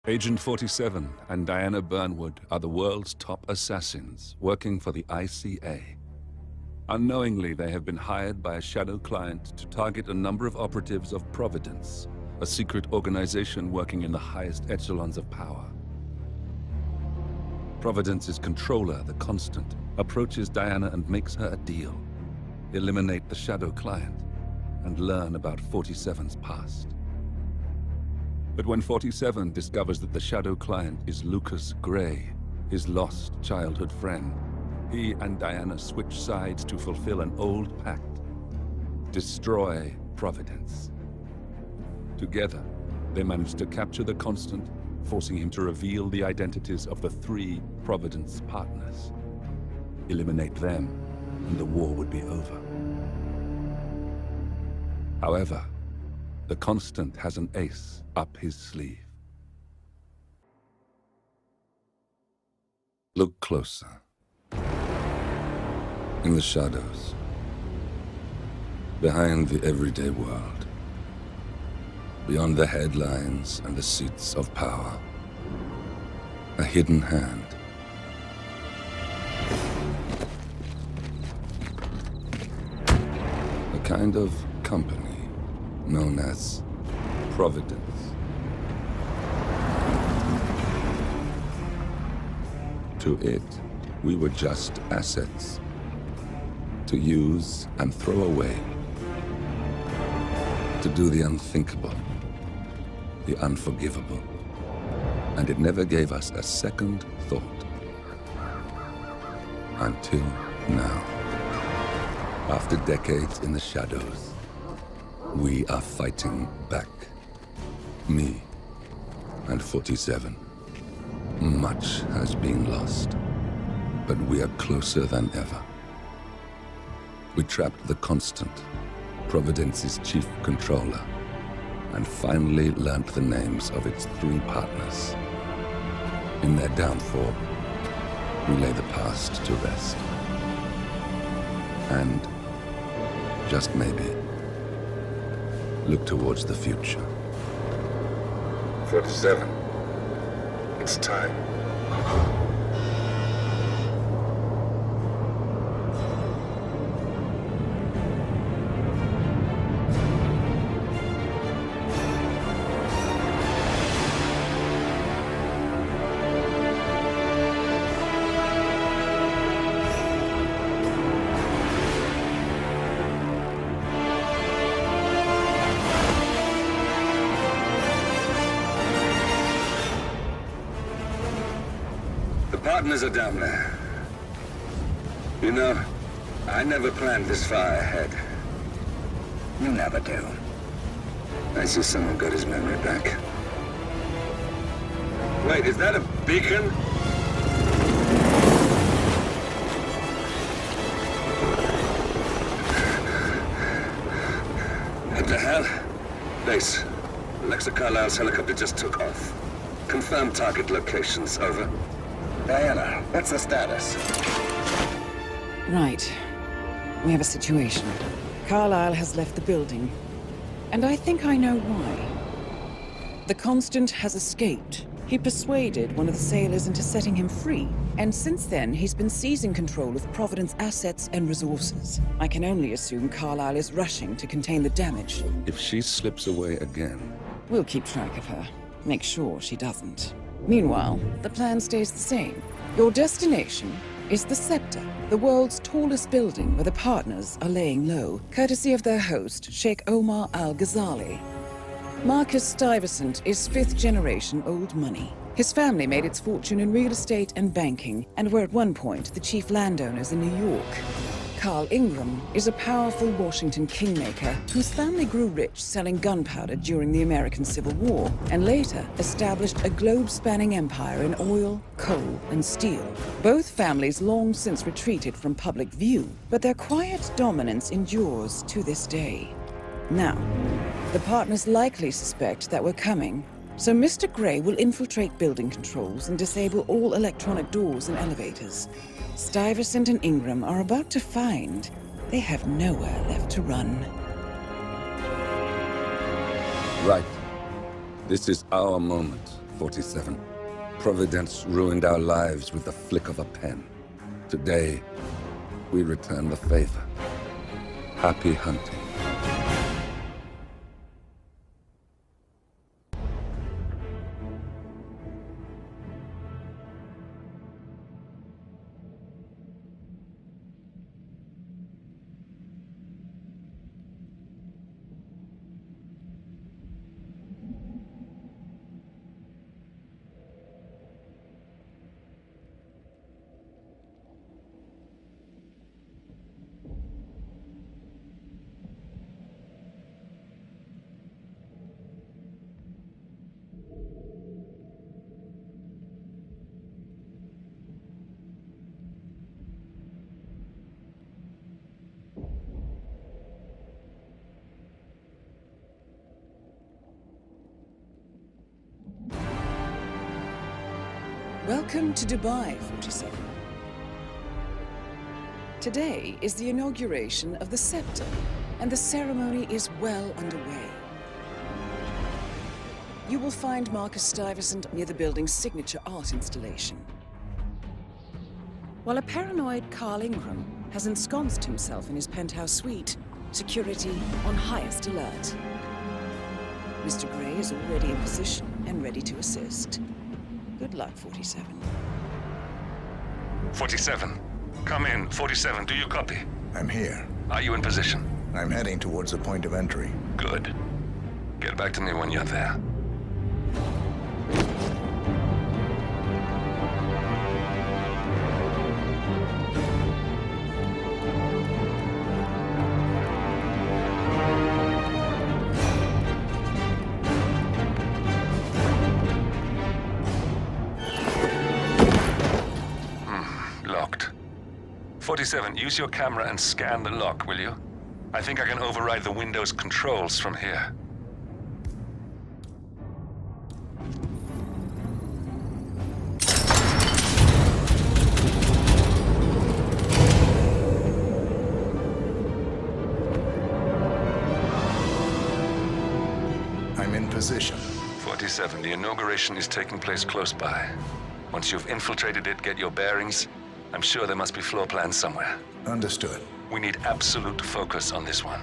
Agent 47 and Diana Burnwood are the world's top assassins working for the ICA. Unknowingly, they have been hired by a shadow client to target a number of operatives of Providence, a secret organization working in the highest echelons of power. Providence's controller, the Constant, approaches Diana and makes her a deal. Eliminate the shadow client and learn about 47's past. But when 47 discovers that the shadow client is Lucas Gray, his lost childhood friend, he and Diana switch sides to fulfill an old pact: destroy Providence. Together, they manage to capture the Constant, forcing him to reveal the identities of the 3 Providence partners. Eliminate them, and the war would be over. However, the Constant has an ace up his sleeve. Look closer. In the shadows, behind the everyday world, beyond the headlines and the seats of power, a hidden hand. A kind of company known as Providence. To it, we were just assets to use and throw away, to do the unthinkable, the unforgivable, and it never gave us a second thought. Until now. After decades in the shadows, we are fighting back. Me and 47. Much has been lost, but we are closer than ever. We trapped the Constant, Providence's chief controller, and finally learnt the names of its 3 partners. In their downfall, we lay the past to rest. And, just maybe, look towards the future. 47. It's time. Partners are down there. You know, I never planned this far ahead. You never do. I see someone got his memory back. Wait, is that a beacon? What the hell? Base. Alexa Carlisle's helicopter just took off. Confirm target locations, over. Diana, what's the status? Right. We have a situation. Carlisle has left the building. And I think I know why. The Constant has escaped. He persuaded one of the sailors into setting him free. And since then, he's been seizing control of Providence assets and resources. I can only assume Carlisle is rushing to contain the damage. If she slips away again... We'll keep track of her. Make sure she doesn't. Meanwhile, the plan stays the same. Your destination is the Scepter, the world's tallest building where the partners are laying low, courtesy of their host, Sheikh Omar Al-Ghazali. Marcus Stuyvesant is 5th-generation old money. His family made its fortune in real estate and banking, and were at one point the chief landowners in New York. Carl Ingram is a powerful Washington kingmaker whose family grew rich selling gunpowder during the American Civil War, and later established a globe-spanning empire in oil, coal, and steel. Both families long since retreated from public view, but their quiet dominance endures to this day. Now, the partners likely suspect that we're coming, so Mr. Gray will infiltrate building controls and disable all electronic doors and elevators. Stuyvesant and Ingram are about to find they have nowhere left to run. Right. This is our moment. 47. Providence ruined our lives with the flick of a pen. Today, we return the favor. Happy hunting. Welcome to Dubai, 47. Today is the inauguration of the Scepter, and the ceremony is well underway. You will find Marcus Stuyvesant near the building's signature art installation. While a paranoid Carl Ingram has ensconced himself in his penthouse suite, security on highest alert. Mr. Gray is already in position and ready to assist. Good luck, 47. 47. Come in. 47, do you copy? I'm here. Are you in position? I'm heading towards the point of entry. Good. Get back to me when you're there. Locked. 47, use your camera and scan the lock, will you? I think I can override the Windows controls from here. I'm in position. 47, the inauguration is taking place close by. Once you've infiltrated it, get your bearings. I'm sure there must be floor plans somewhere. Understood. We need absolute focus on this one.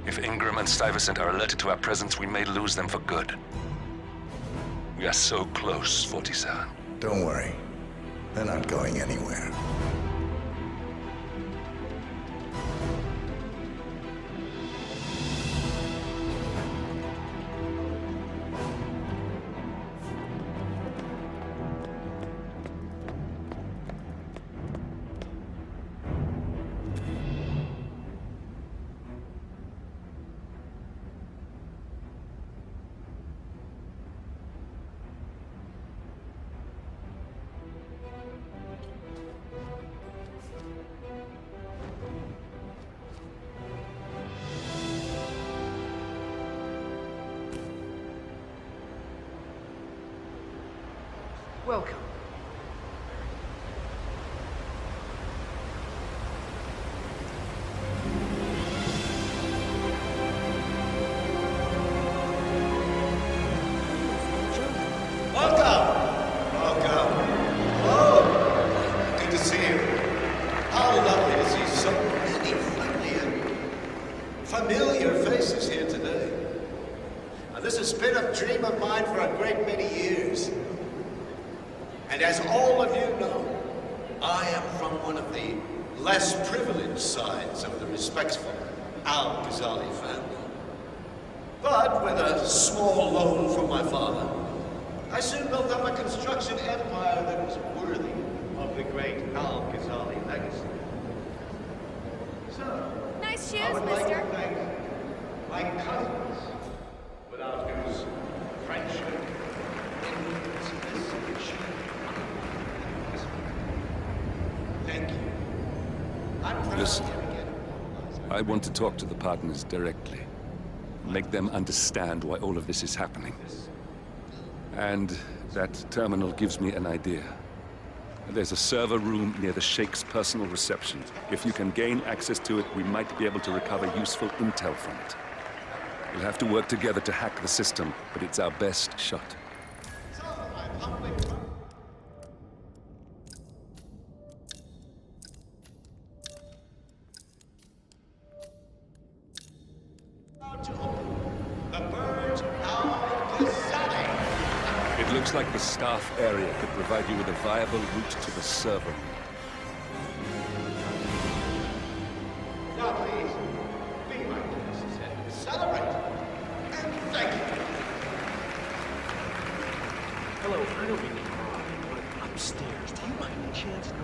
If Ingram and Stuyvesant are alerted to our presence, we may lose them for good. We are so close, 47. Don't worry. They're not going anywhere. Welcome. Welcome. Oh, good to see you. How lovely to see so many friendly and familiar faces here today. Now, this has been a dream of mine for a great many years. And as all of you know, I am from one of the less privileged sides of the respectful Al-Ghazali family. But with a small loan from my father, I soon built up a construction empire that was worthy of the great Al-Ghazali legacy. So, Nice shoes, I would like mister. to thank my cousins, without whose friendship, influence, this achievement. Thank you. I'm proud Listen. to get I want to talk to the partners directly. Make them understand why all of this is happening. And that terminal gives me an idea. There's a server room near the Sheikh's personal reception. If you can gain access to it, we might be able to recover useful intel from it. We'll have to work together to hack the system, but it's our best shot. So, humbly proud to open the Burj Al Ghazali. It looks like the staff area could provide you with a viable route to the server. Now, please, be my guests and celebrate. And thank you. Hello, I don't mean to pry, but upstairs, do you by any chance know?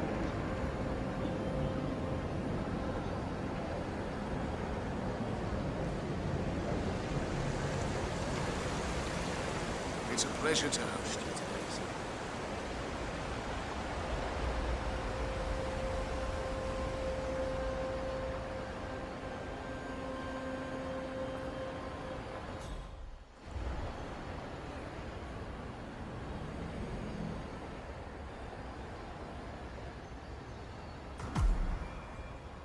It's a pleasure to host you today, sir.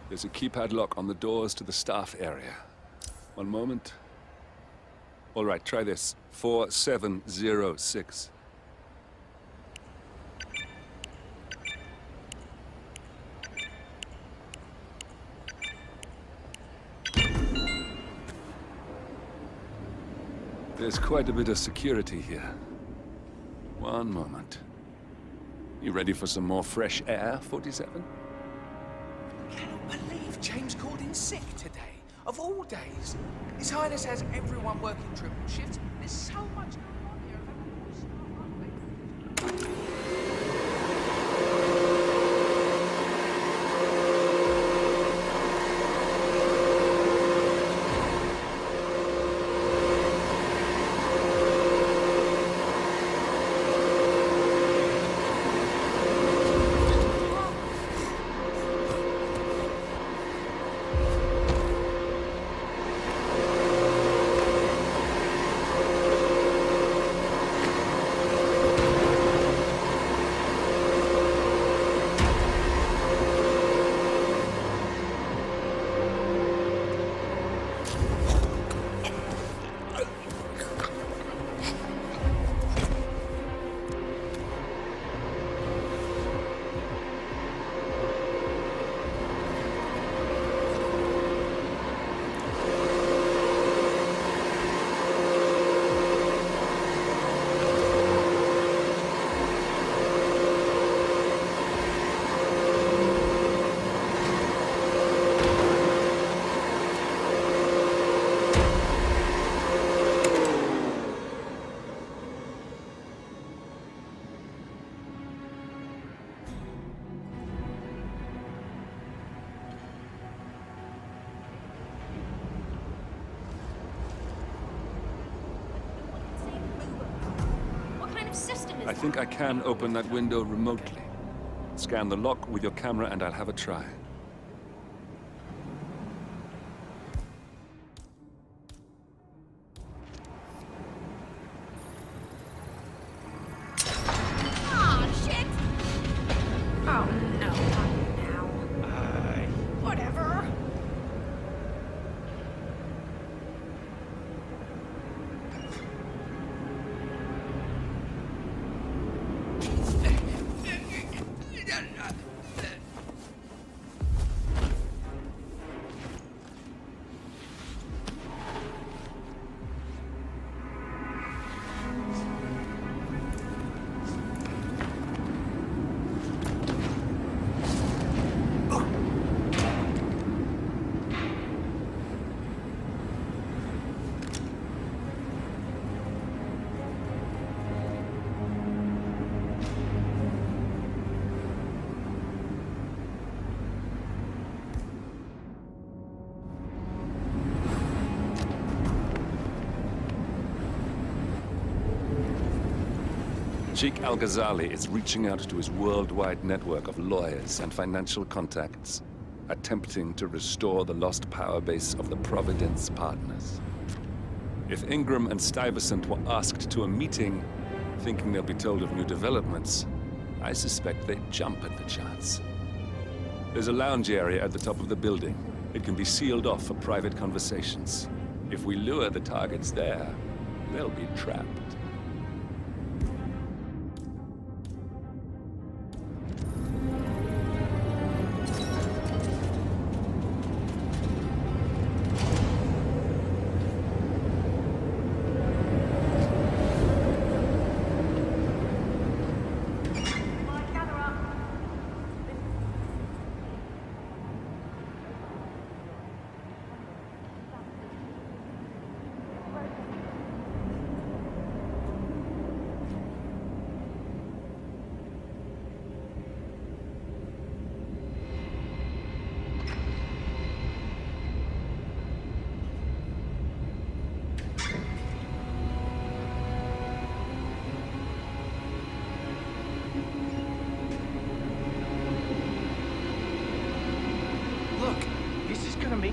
There's a keypad lock on the doors to the staff area. One moment. All right, try this. 4706. There's quite a bit of security here. One moment. You ready for some more fresh air, 47? Can you believe James called in sick today? Of all days. His Highness has everyone working triple shifts. There's so much going on here. I think I can open that window remotely. Scan the lock with your camera and I'll have a try. Aw, shit! Oh no, not now. Whatever. Sheikh Al-Ghazali is reaching out to his worldwide network of lawyers and financial contacts, attempting to restore the lost power base of the Providence Partners. If Ingram and Stuyvesant were asked to a meeting, thinking they'll be told of new developments, I suspect they'd jump at the chance. There's a lounge area at the top of the building. It can be sealed off for private conversations. If we lure the targets there, they'll be trapped.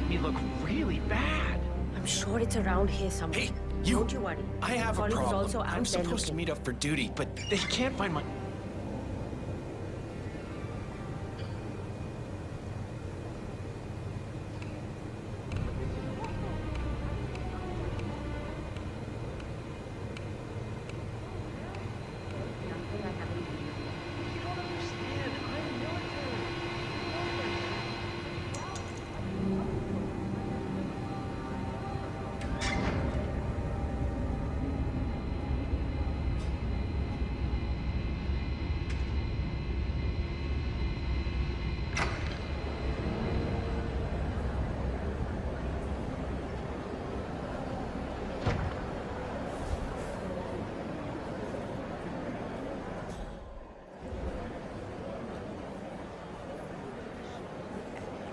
make me look really bad. I'm sure it's around here somewhere. Hey, you! Don't you worry. I have a Colin is problem. also out I'm there supposed to looking. meet up for duty, but they can't find my...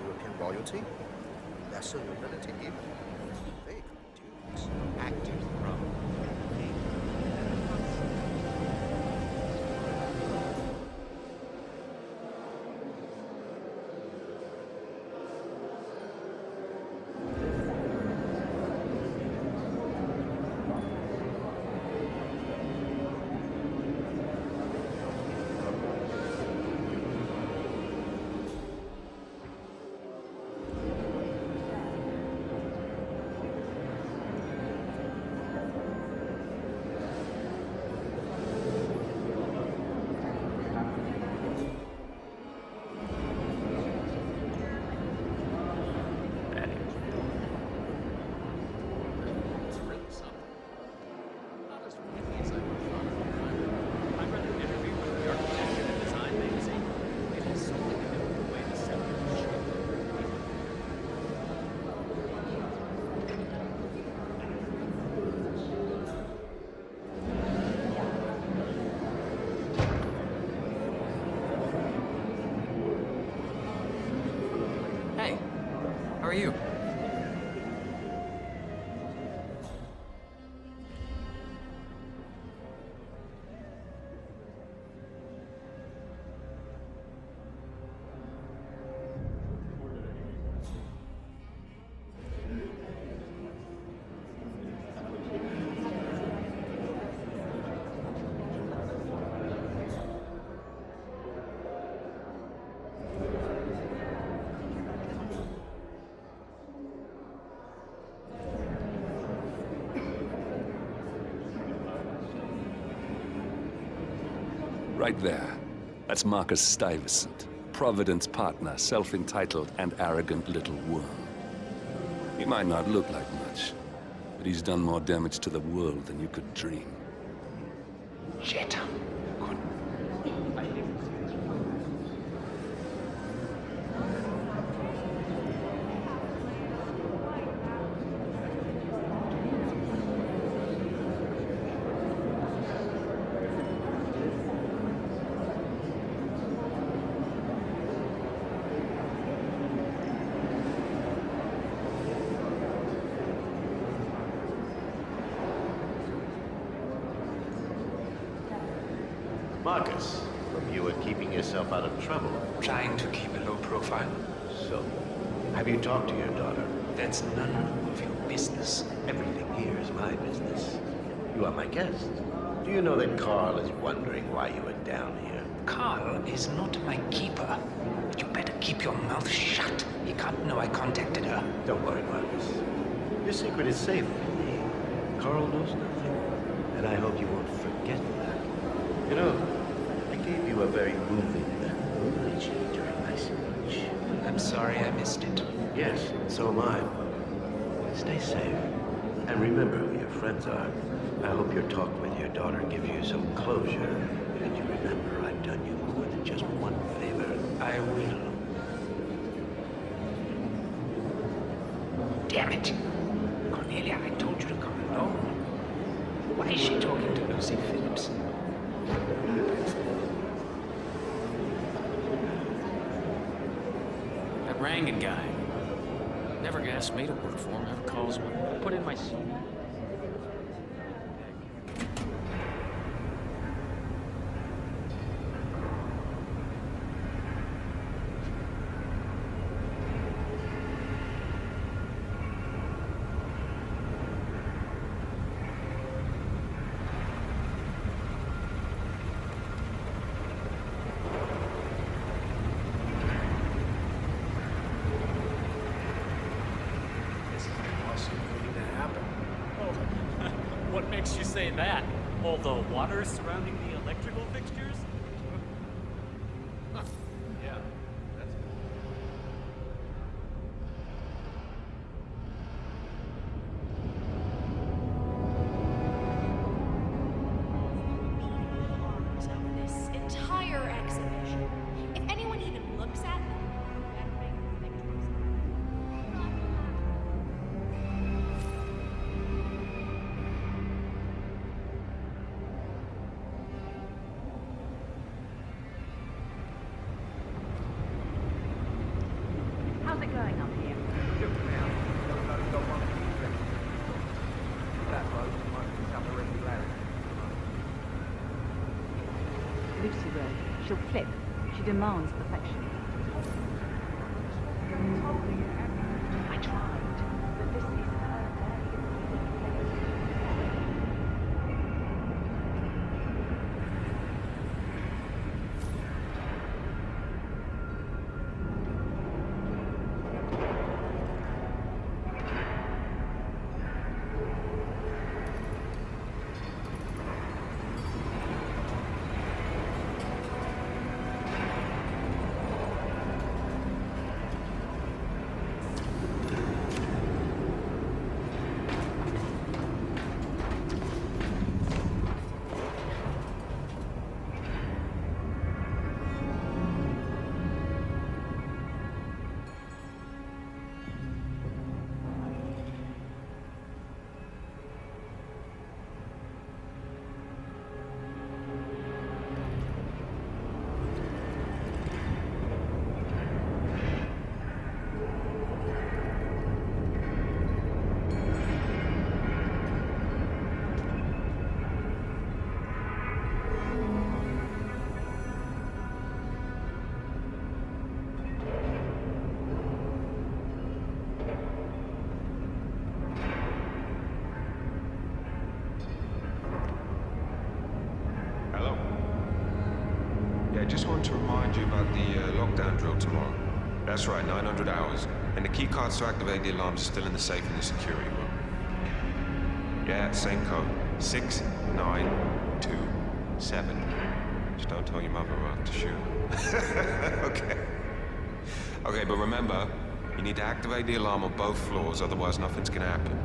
European royalty, lesser nobility even. They dukes, actors from Hey, how are you? Right there. That's Marcus Stuyvesant, Providence partner, self-entitled and arrogant little worm. He might not look like much, but he's done more damage to the world than you could dream. Shit. Marcus, you were keeping yourself out of trouble. Trying to keep a low profile. So, have you talked to your daughter? That's none of your business. Everything here is my business. You are my guest. Do you know that Carl is wondering why you are down here? Carl is not my keeper. You better keep your mouth shut. He can't know I contacted her. Don't worry, Marcus. Your secret is safe with me. Carl knows nothing, and I hope you won't forget that. You know, I gave you a very moving eulogy during my speech. I'm sorry I missed it. Yes, so am I. Stay safe. And remember who your friends are. I hope your talk with your daughter gives you some closure. And you remember I've done you more than just one favor. I will. Damn it! Cornelia, I told you to come alone. Why is she talking to Lucy Phillips? That Rangan guy. Never asked me to work for him, never calls me. Put in my CV. all the water surrounding the electrical fixtures? Huh. Yeah, that's cool. Of this entire exhibition. If anyone even looks at them, better make pictures. How's it going up here? Lucy will. She'll flip. She demands perfection. I tried, but this is her just wanted to remind you about the lockdown drill tomorrow. That's right, 900 hours. And the key cards to activate the alarms are still in the safe in the security room. Yeah, same code. 6927. Just don't tell your mother or I'll have to shoot. Okay. Okay, but remember, you need to activate the alarm on both floors, otherwise nothing's gonna happen.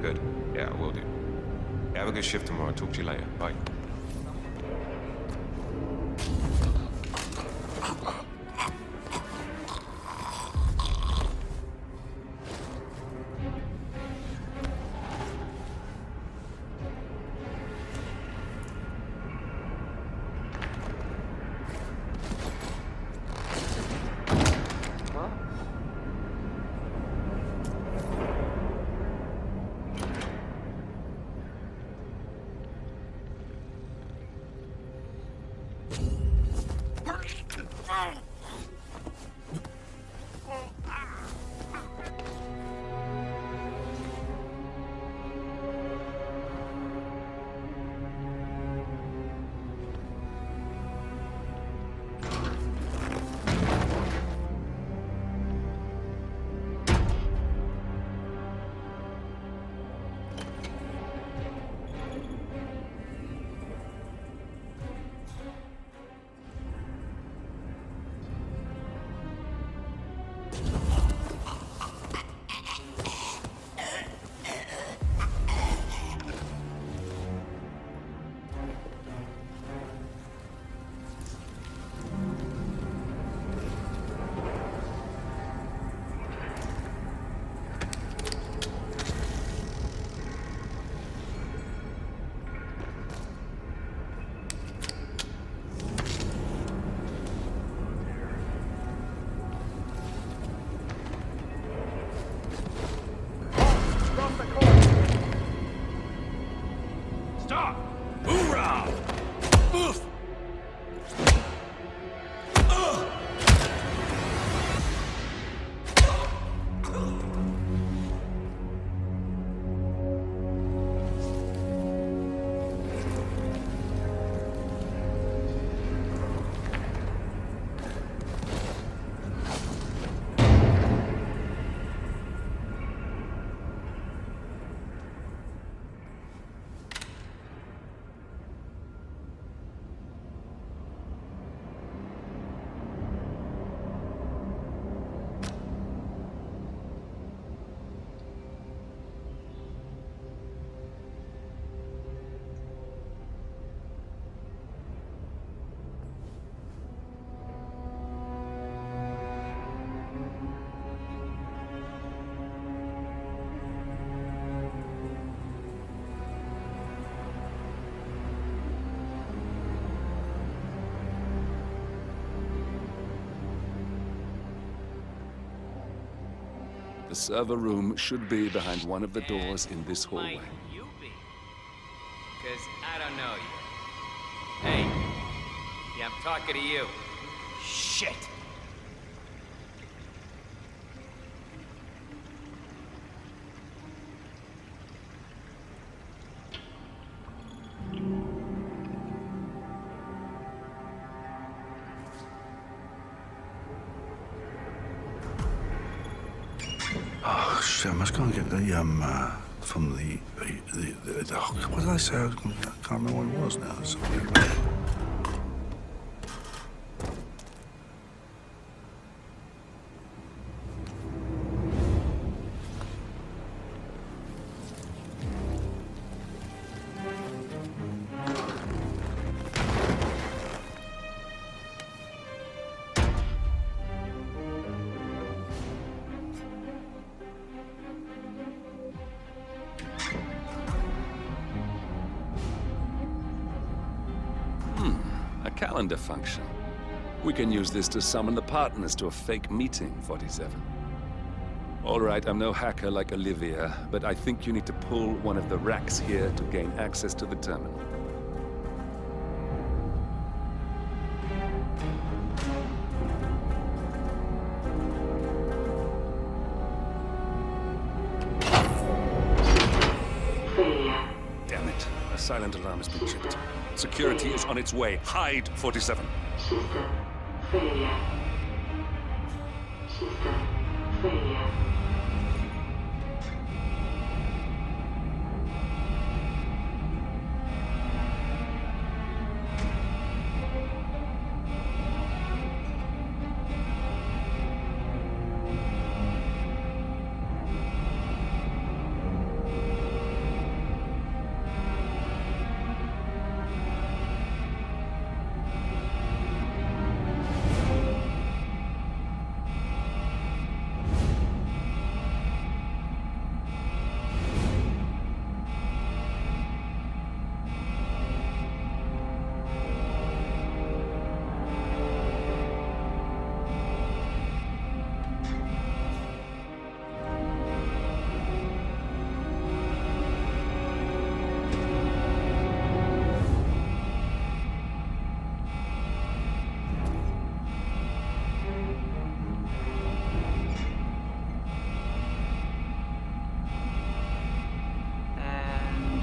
Good. Yeah, I will do. Have a good shift tomorrow. Talk to you later. Bye. The server room should be behind one of the doors in this hallway. Might you be? Because I don't know you. Hey. Yeah, I'm talking to you. Shit. Oh shit! I must go and get the from the what did I say? I can't remember what it was now. Something like that. A calendar function. We can use this to summon the partners to a fake meeting, 47. All right, I'm no hacker like Olivia, but I think you need to pull one of the racks here to gain access to the terminal. Damn it. A silent alarm has been tripped. Security is on its way. Hide, 47. System failure. System failure.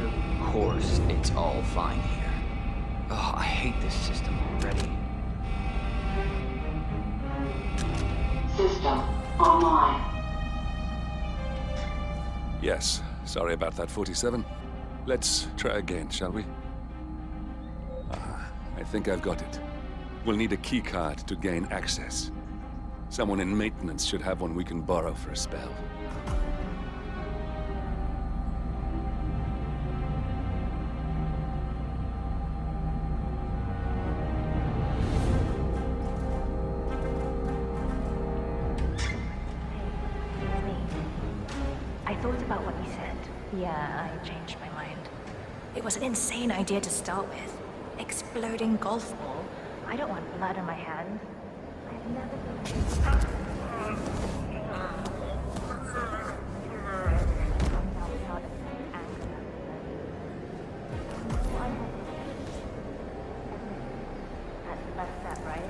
Of course, it's all fine here. Oh, I hate this system already. System online. Yes, sorry about that, 47. Let's try again, shall we? I think I've got it. We'll need a keycard to gain access. Someone in maintenance should have one we can borrow for a spell. I thought about what you said. Yeah, I changed my mind. It was an insane idea to start with. Exploding golf ball. I don't want blood on my hands. I've never That's the best step, right?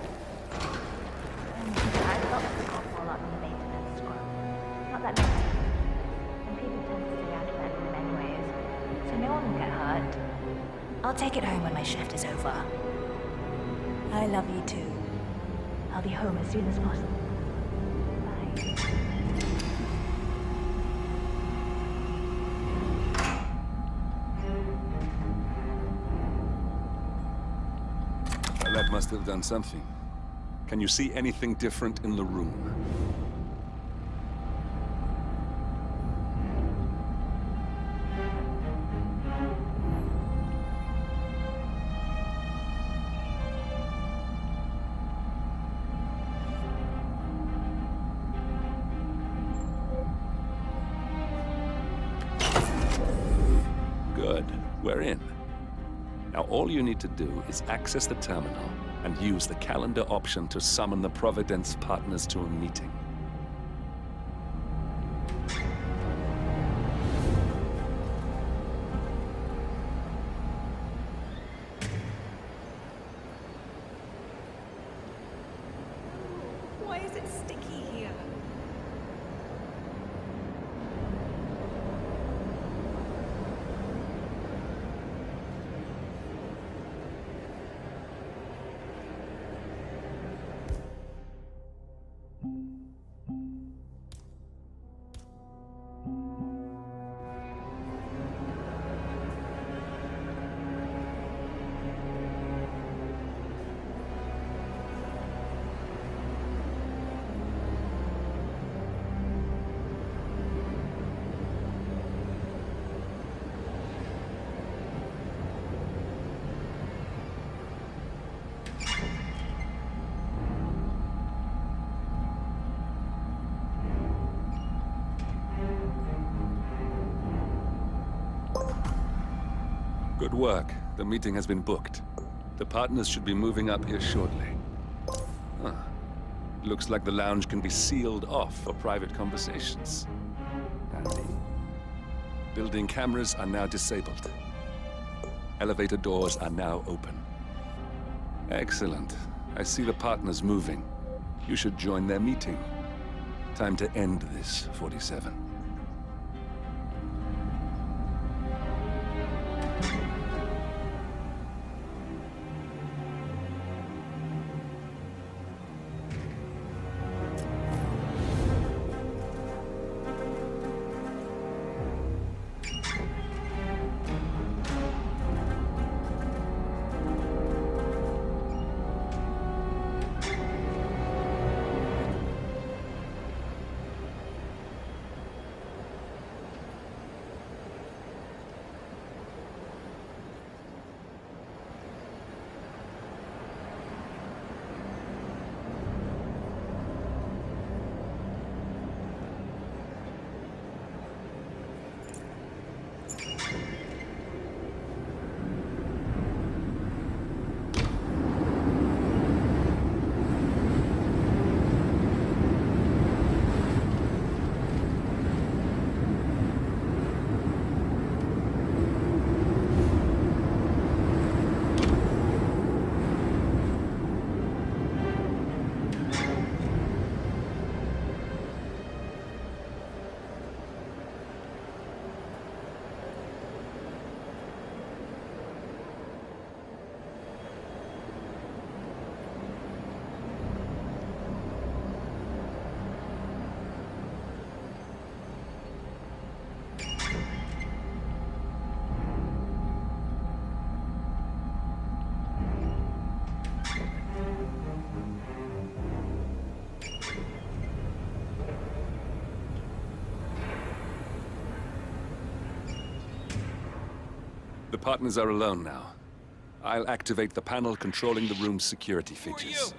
I've got the golf ball up in the maintenance squad. Not that many. And people tend to stay out of bedroom anyways. So no one will get hurt. I'll take it home when my shift is over. I love you too. I'll be home as soon as possible. That must have done something. Can you see anything different in the room? Good. We're in. Now all you need to do is access the terminal and use the calendar option to summon the Providence partners to a meeting. is it sticky here? Good work. The meeting has been booked. The partners should be moving up here shortly. Huh. Looks like the lounge can be sealed off for private conversations. Handy. Building cameras are now disabled. Elevator doors are now open. Excellent. I see the partners moving. You should join their meeting. Time to end this, 47. The partners are alone now. I'll activate the panel controlling the room's security features.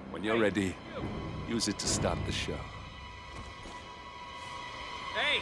When you're ready, use it to start the show. Hey!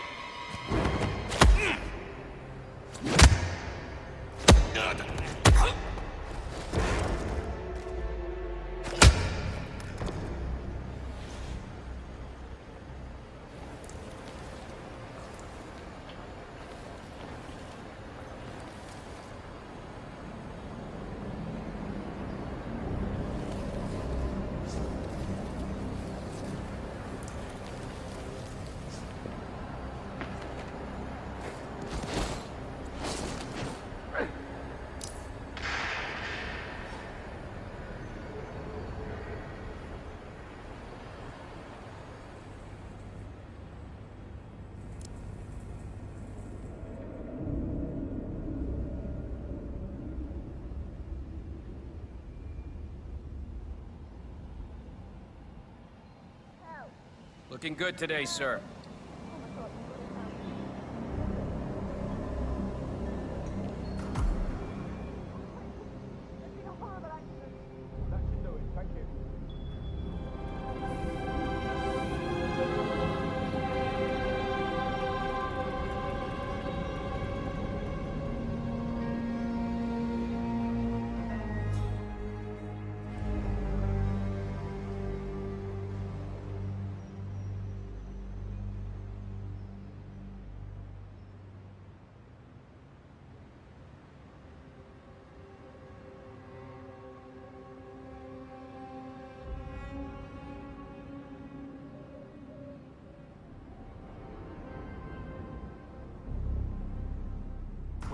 Looking good today, sir.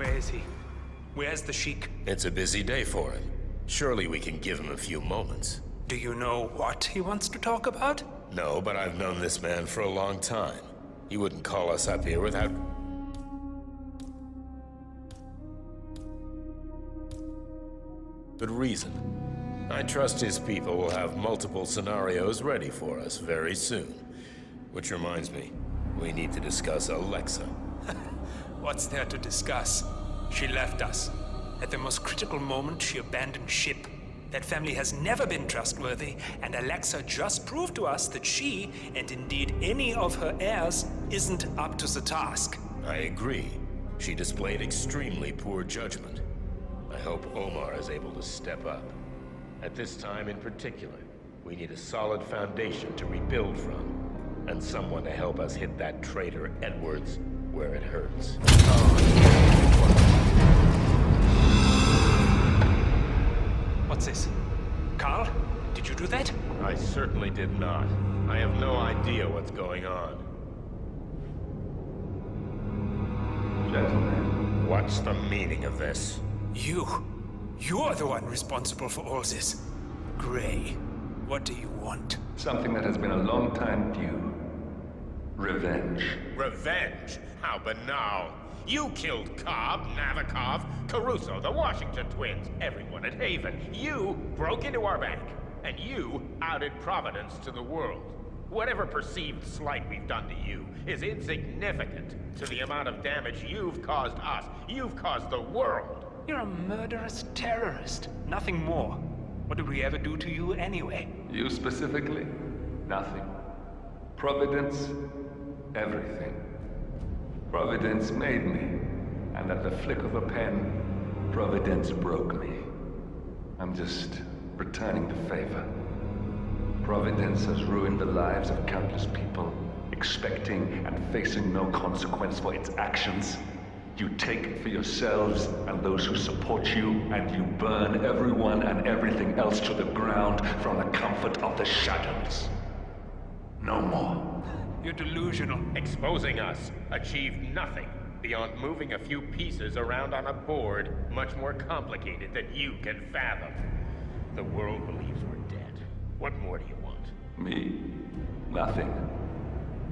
Where is he? Where's the Sheik? It's a busy day for him. Surely we can give him a few moments. Do you know what he wants to talk about? No, but I've known this man for a long time. He wouldn't call us up here without... good reason. I trust his people will have multiple scenarios ready for us very soon. Which reminds me, we need to discuss Alexa. What's there to discuss? She left us. At the most critical moment, she abandoned ship. That family has never been trustworthy, and Alexa just proved to us that she, and indeed any of her heirs, isn't up to the task. I agree. She displayed extremely poor judgment. I hope Omar is able to step up. At this time in particular, we need a solid foundation to rebuild from, and someone to help us hit that traitor Edwards where it hurts. What's this? Carl? Did you do that? I certainly did not. I have no idea what's going on. Gentlemen, what's the meaning of this? You're the one responsible for all this. Gray, what do you want? something that has been a long time due. Revenge. Revenge? How banal. You killed Cobb, Navikov, Caruso, the Washington twins, everyone at Haven. You broke into our bank, and you outed Providence to the world. Whatever perceived slight we've done to you is insignificant to the amount of damage you've caused us. You've caused the world. You're a murderous terrorist, nothing more. What did we ever do to you anyway? You specifically? Nothing. Providence? Everything. Providence made me, and at the flick of a pen, Providence broke me. I'm just returning the favor. Providence has ruined the lives of countless people, expecting and facing no consequence for its actions. You take for yourselves and those who support you, and you burn everyone and everything else to the ground from the comfort of the shadows. No more. You're delusional. Exposing us achieved nothing beyond moving a few pieces around on a board much more complicated than you can fathom. The world believes we're dead. What more do you want? Me? Nothing.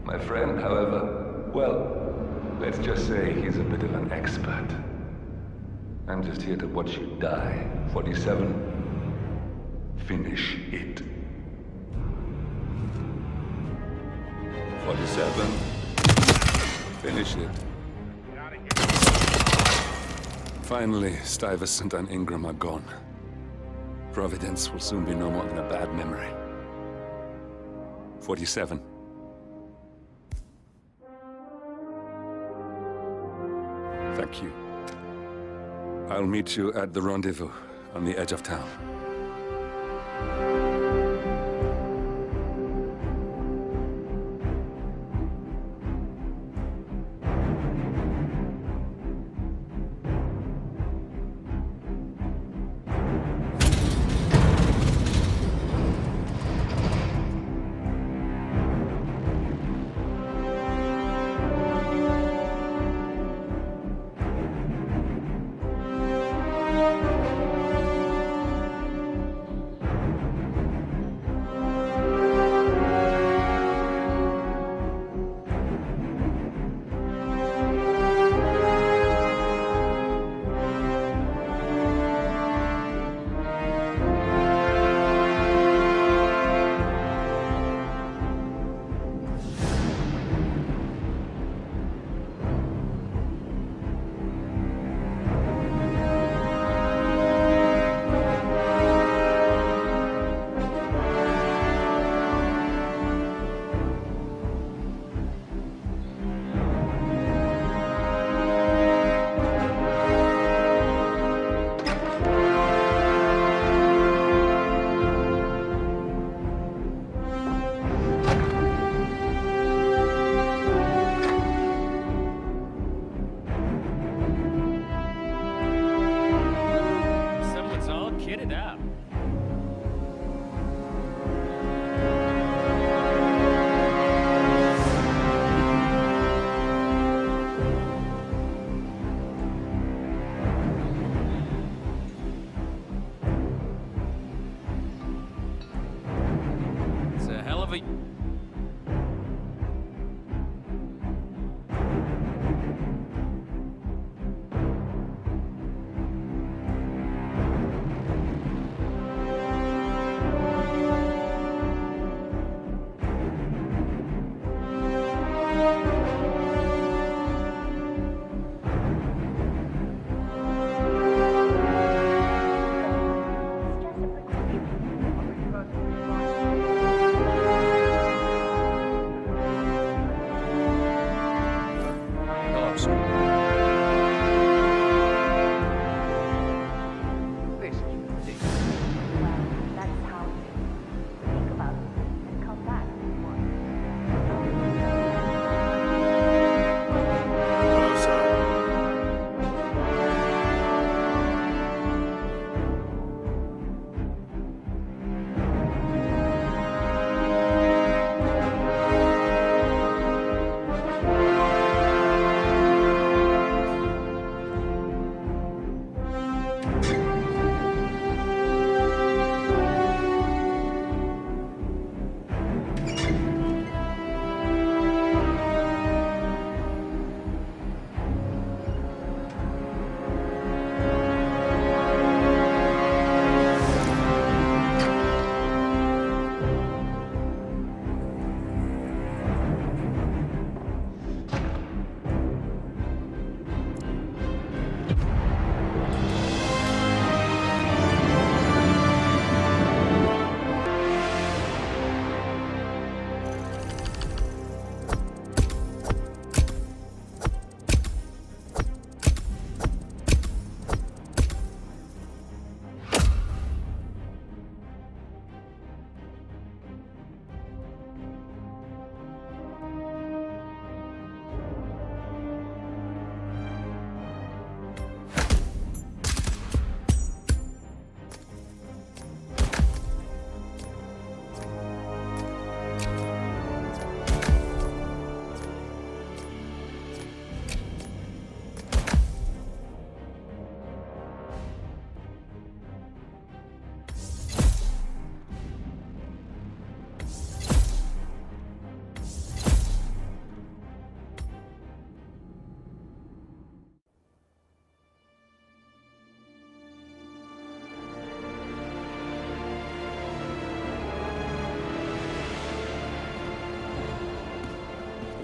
My friend, however, well, let's just say he's a bit of an expert. I'm just here to watch you die. 47. Finish it. 47. Finish it. Finally, Stuyvesant and Ingram are gone. Providence will soon be no more than a bad memory. 47. Thank you. I'll meet you at the rendezvous on the edge of town.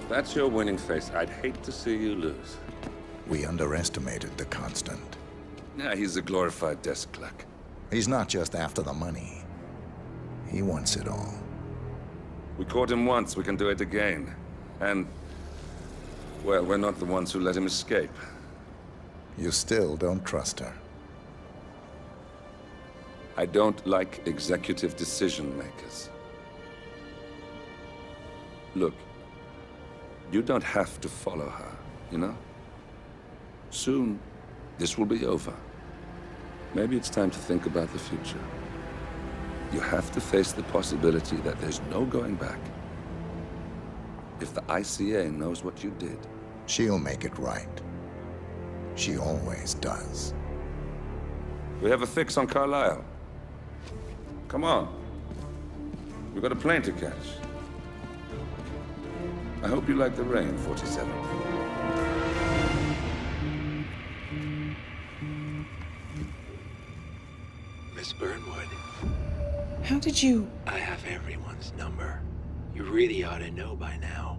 If that's your winning face, I'd hate to see you lose. We underestimated the Constant. Yeah, he's a glorified desk clerk. He's not just after the money. He wants it all. We caught him once, we can do it again. And, well, we're not the ones who let him escape. You still don't trust her. I don't like executive decision makers. Look, you don't have to follow her, you know? Soon, this will be over. Maybe it's time to think about the future. You have to face the possibility that there's no going back. If the ICA knows what you did, she'll make it right. She always does. We have a fix on Carlisle. Come on. We've got a plane to catch. I hope you like the rain, 47. Miss Burnwood. How did you... I have everyone's number. You really ought to know by now.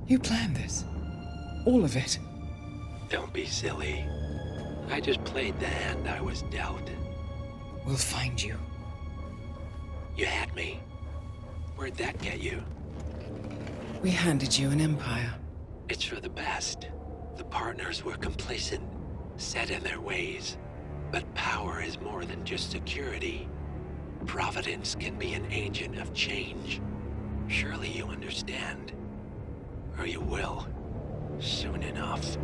You planned this? All of it? Don't be silly. I just played the hand I was dealt. We'll find you. You had me. Where'd that get you? We handed you an empire. It's for the best. The partners were complacent, set in their ways. But power is more than just security. Providence can be an agent of change. Surely you understand. Or you will, soon enough.